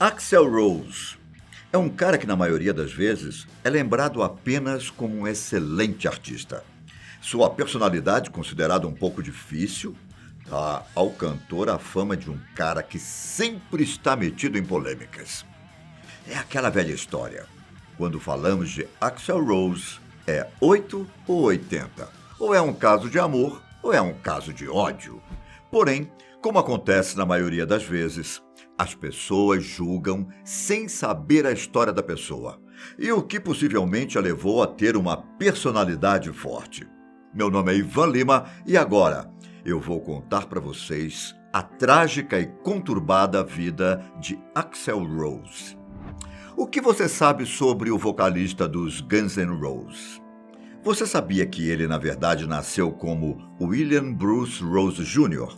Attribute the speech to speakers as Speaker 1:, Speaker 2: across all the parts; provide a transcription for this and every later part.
Speaker 1: Axl Rose é um cara que, na maioria das vezes, é lembrado apenas como um excelente artista. Sua personalidade, considerada um pouco difícil, dá ao cantor a fama de um cara que sempre está metido em polêmicas. É aquela velha história. Quando falamos de Axl Rose, é 8 ou 80. Ou é um caso de amor, ou é um caso de ódio. Porém, como acontece na maioria das vezes, as pessoas julgam sem saber a história da pessoa e o que possivelmente a levou a ter uma personalidade forte. Meu nome é Ivan Lima e agora eu vou contar para vocês a trágica e conturbada vida de Axl Rose. O que você sabe sobre o vocalista dos Guns N' Roses? Você sabia que ele, na verdade, nasceu como William Bruce Rose Jr.?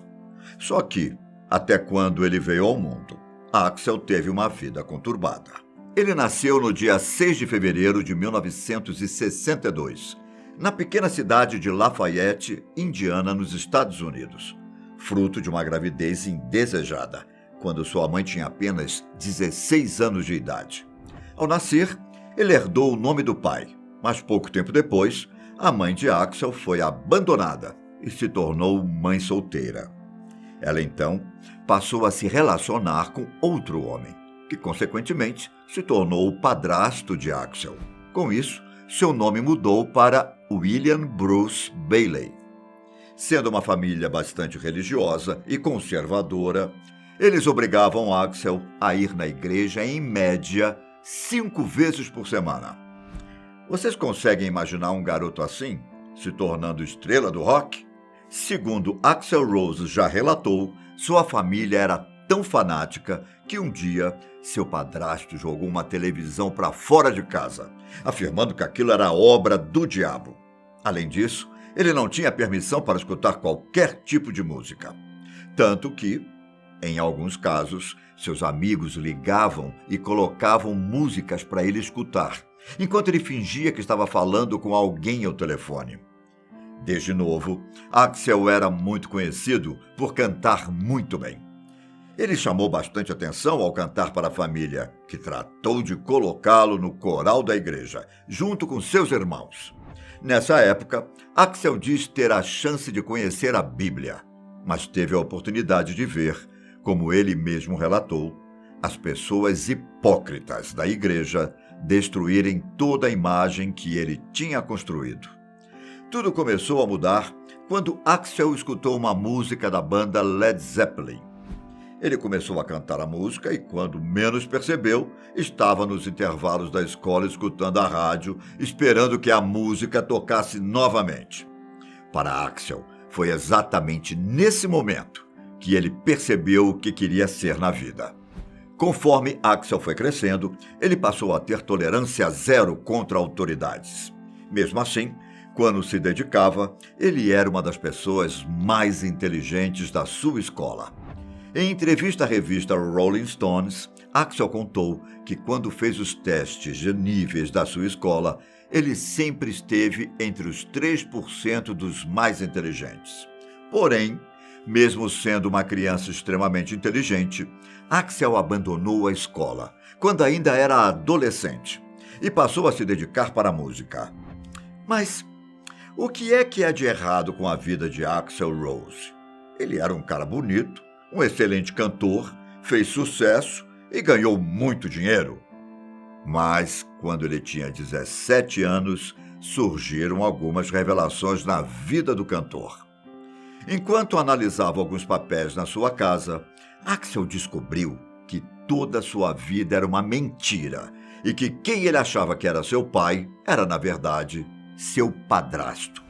Speaker 1: Só que, até quando ele veio ao mundo, Axl teve uma vida conturbada. Ele nasceu no dia 6 de fevereiro de 1962, na pequena cidade de Lafayette, Indiana, nos Estados Unidos, fruto de uma gravidez indesejada, quando sua mãe tinha apenas 16 anos de idade. Ao nascer, ele herdou o nome do pai, mas pouco tempo depois, a mãe de Axl foi abandonada e se tornou mãe solteira. Ela, então, passou a se relacionar com outro homem, que, consequentemente, se tornou o padrasto de Axl. Com isso, seu nome mudou para William Bruce Bailey. Sendo uma família bastante religiosa e conservadora, eles obrigavam Axl a ir na igreja em média 5 vezes por semana. Vocês conseguem imaginar um garoto assim, se tornando estrela do rock? Segundo Axl Rose já relatou, sua família era tão fanática que um dia seu padrasto jogou uma televisão para fora de casa, afirmando que aquilo era obra do diabo. Além disso, ele não tinha permissão para escutar qualquer tipo de música. Tanto que, em alguns casos, seus amigos ligavam e colocavam músicas para ele escutar, enquanto ele fingia que estava falando com alguém ao telefone. Desde novo, Axl era muito conhecido por cantar muito bem. Ele chamou bastante atenção ao cantar para a família, que tratou de colocá-lo no coral da igreja, junto com seus irmãos. Nessa época, Axl diz ter a chance de conhecer a Bíblia, mas teve a oportunidade de ver, como ele mesmo relatou, as pessoas hipócritas da igreja destruírem toda a imagem que ele tinha construído. Tudo começou a mudar quando Axl escutou uma música da banda Led Zeppelin. Ele começou a cantar a música e, quando menos percebeu, estava nos intervalos da escola escutando a rádio, esperando que a música tocasse novamente. Para Axl, foi exatamente nesse momento que ele percebeu o que queria ser na vida. Conforme Axl foi crescendo, ele passou a ter tolerância zero contra autoridades. Mesmo assim, quando se dedicava, ele era uma das pessoas mais inteligentes da sua escola. Em entrevista à revista Rolling Stones, Axl contou que quando fez os testes de níveis da sua escola, ele sempre esteve entre os 3% dos mais inteligentes. Porém, mesmo sendo uma criança extremamente inteligente, Axl abandonou a escola quando ainda era adolescente e passou a se dedicar para a música. Mas o que é de errado com a vida de Axl Rose? Ele era um cara bonito, um excelente cantor, fez sucesso e ganhou muito dinheiro. Mas, quando ele tinha 17 anos, surgiram algumas revelações na vida do cantor. Enquanto analisava alguns papéis na sua casa, Axl descobriu que toda a sua vida era uma mentira e que quem ele achava que era seu pai era, na verdade, seu padrasto.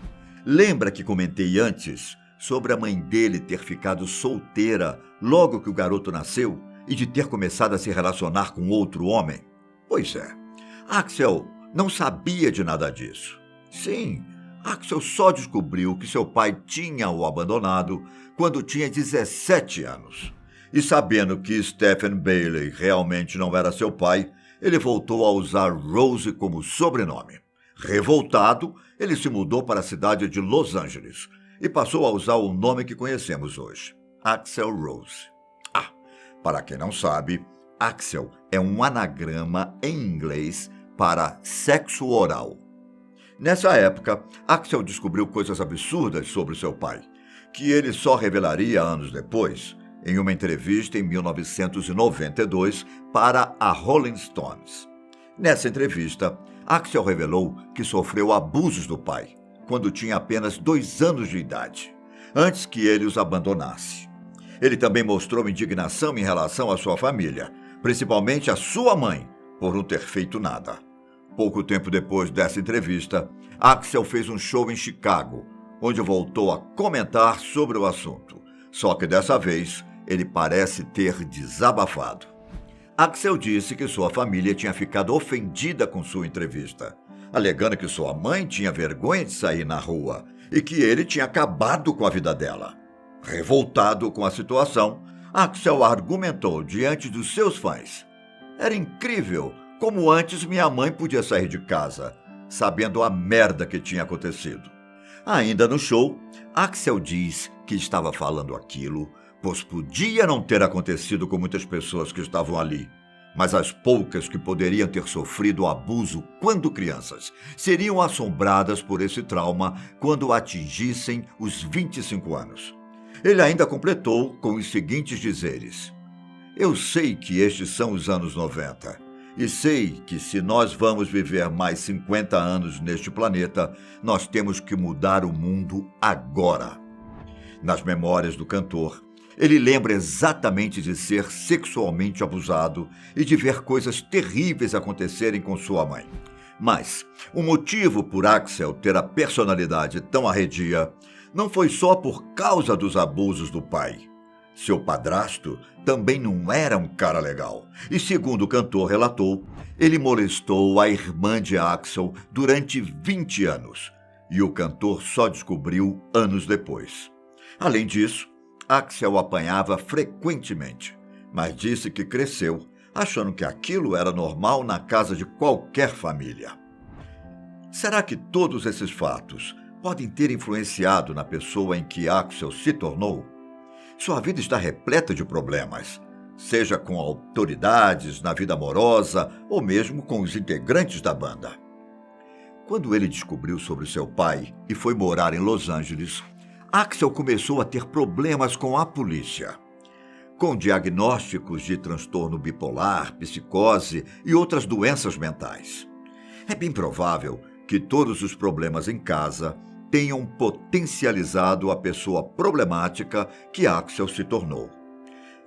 Speaker 1: Lembra que comentei antes sobre a mãe dele ter ficado solteira logo que o garoto nasceu e de ter começado a se relacionar com outro homem? Pois é, Axl não sabia de nada disso. Sim, Axl só descobriu que seu pai tinha o abandonado quando tinha 17 anos. E sabendo que Stephen Bailey realmente não era seu pai, ele voltou a usar Rose como sobrenome. Revoltado, ele se mudou para a cidade de Los Angeles e passou a usar o nome que conhecemos hoje, Axl Rose. Para quem não sabe, Axel é um anagrama em inglês para sexo oral. Nessa época, Axel descobriu coisas absurdas sobre seu pai, que ele só revelaria anos depois, em uma entrevista em 1992 para a Rolling Stones. Nessa entrevista, Axel revelou que sofreu abusos do pai quando tinha apenas 2 anos de idade, antes que ele os abandonasse. Ele também mostrou indignação em relação à sua família, principalmente a sua mãe, por não ter feito nada. Pouco tempo depois dessa entrevista, Axel fez um show em Chicago, onde voltou a comentar sobre o assunto. Só que dessa vez, ele parece ter desabafado. Axel disse que sua família tinha ficado ofendida com sua entrevista, alegando que sua mãe tinha vergonha de sair na rua e que ele tinha acabado com a vida dela. Revoltado com a situação, Axel argumentou diante dos seus fãs: "Era incrível como antes minha mãe podia sair de casa, sabendo a merda que tinha acontecido." Ainda no show, Axel diz que estava falando aquilo, pois podia não ter acontecido com muitas pessoas que estavam ali, mas as poucas que poderiam ter sofrido o abuso quando crianças seriam assombradas por esse trauma quando atingissem os 25 anos. Ele ainda completou com os seguintes dizeres: "Eu sei que estes são os anos 90, e sei que se nós vamos viver mais 50 anos neste planeta, nós temos que mudar o mundo agora." Nas memórias do cantor, ele lembra exatamente de ser sexualmente abusado e de ver coisas terríveis acontecerem com sua mãe. Mas o motivo por Axel ter a personalidade tão arredia não foi só por causa dos abusos do pai. Seu padrasto também não era um cara legal. E segundo o cantor relatou, ele molestou a irmã de Axel durante 20 anos. E o cantor só descobriu anos depois. Além disso, Axel apanhava frequentemente, mas disse que cresceu, achando que aquilo era normal na casa de qualquer família. Será que todos esses fatos podem ter influenciado na pessoa em que Axel se tornou? Sua vida está repleta de problemas, seja com autoridades, na vida amorosa ou mesmo com os integrantes da banda. Quando ele descobriu sobre seu pai e foi morar em Los Angeles, Axel começou a ter problemas com a polícia, com diagnósticos de transtorno bipolar, psicose e outras doenças mentais. É bem provável que todos os problemas em casa tenham potencializado a pessoa problemática que Axel se tornou.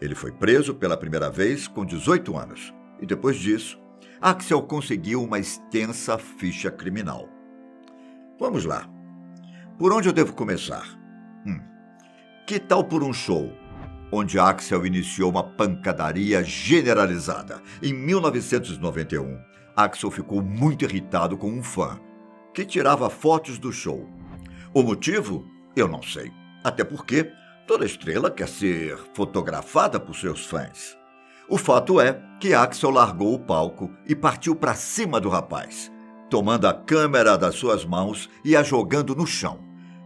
Speaker 1: Ele foi preso pela primeira vez com 18 anos e depois disso, Axel conseguiu uma extensa ficha criminal. Vamos lá. Por onde eu devo começar? Que tal por um show onde Axel iniciou uma pancadaria generalizada? Em 1991, Axel ficou muito irritado com um fã que tirava fotos do show. O motivo? Eu não sei. Até porque toda estrela quer ser fotografada por seus fãs. O fato é que Axel largou o palco e partiu para cima do rapaz, tomando a câmera das suas mãos e a jogando no chão.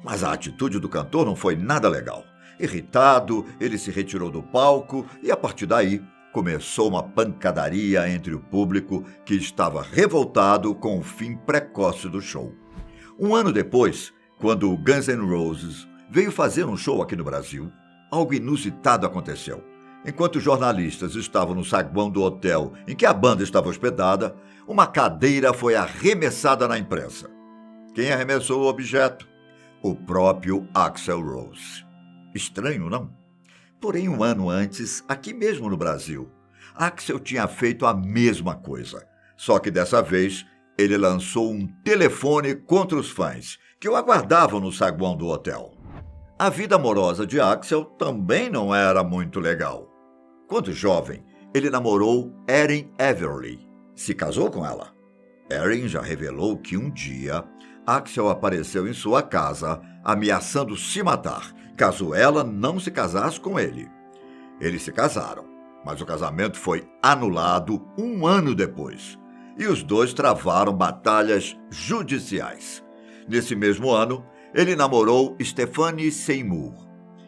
Speaker 1: Mas a atitude do cantor não foi nada legal. Irritado, ele se retirou do palco e, a partir daí, começou uma pancadaria entre o público que estava revoltado com o fim precoce do show. Um ano depois, quando o Guns N' Roses veio fazer um show aqui no Brasil, algo inusitado aconteceu. Enquanto os jornalistas estavam no saguão do hotel em que a banda estava hospedada, uma cadeira foi arremessada na imprensa. Quem arremessou o objeto? O próprio Axl Rose. Estranho, não? Porém, um ano antes, aqui mesmo no Brasil, Axel tinha feito a mesma coisa. Só que dessa vez, ele lançou um telefone contra os fãs, que o aguardavam no saguão do hotel. A vida amorosa de Axel também não era muito legal. Quando jovem, ele namorou Erin Everly. Se casou com ela. Erin já revelou que um dia Axel apareceu em sua casa ameaçando se matar, caso ela não se casasse com ele. Eles se casaram, mas o casamento foi anulado um ano depois, e os dois travaram batalhas judiciais. Nesse mesmo ano, ele namorou Stephanie Seymour.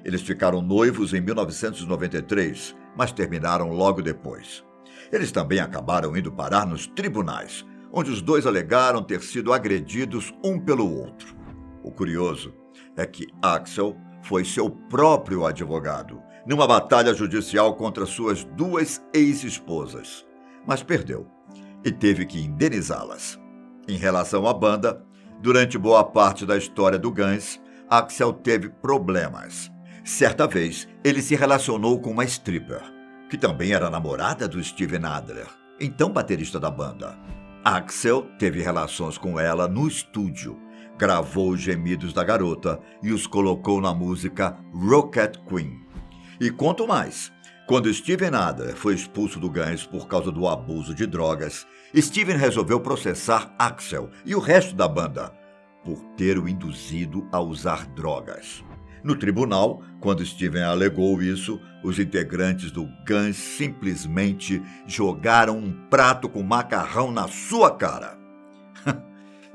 Speaker 1: Eles ficaram noivos em 1993, mas terminaram logo depois. Eles também acabaram indo parar nos tribunais, onde os dois alegaram ter sido agredidos um pelo outro. O curioso é que Axel foi seu próprio advogado, numa batalha judicial contra suas duas ex-esposas, mas perdeu e teve que indenizá-las. Em relação à banda, durante boa parte da história do Guns, Axel teve problemas. Certa vez, ele se relacionou com uma stripper, que também era namorada do Steven Adler, então baterista da banda. Axel teve relações com ela no estúdio, gravou os gemidos da garota e os colocou na música Rocket Queen. E conto mais. Quando Steven Adler foi expulso do Guns por causa do abuso de drogas, Steven resolveu processar Axel e o resto da banda por ter o induzido a usar drogas. No tribunal, quando Steven alegou isso, os integrantes do Guns simplesmente jogaram um prato com macarrão na sua cara.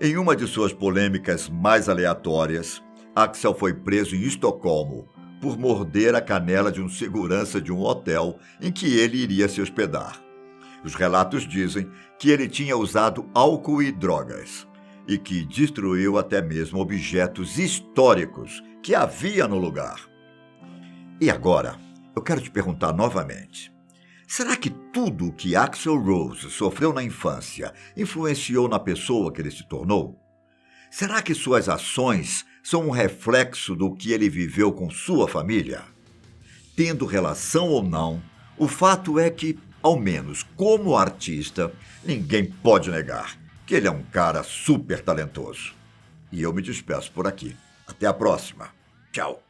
Speaker 1: Em uma de suas polêmicas mais aleatórias, Axel foi preso em Estocolmo por morder a canela de um segurança de um hotel em que ele iria se hospedar. Os relatos dizem que ele tinha usado álcool e drogas e que destruiu até mesmo objetos históricos que havia no lugar. E agora, eu quero te perguntar novamente. Será que tudo o que Axl Rose sofreu na infância influenciou na pessoa que ele se tornou? Será que suas ações são um reflexo do que ele viveu com sua família? Tendo relação ou não, o fato é que, ao menos como artista, ninguém pode negar que ele é um cara super talentoso. E eu me despeço por aqui. Até a próxima. Tchau.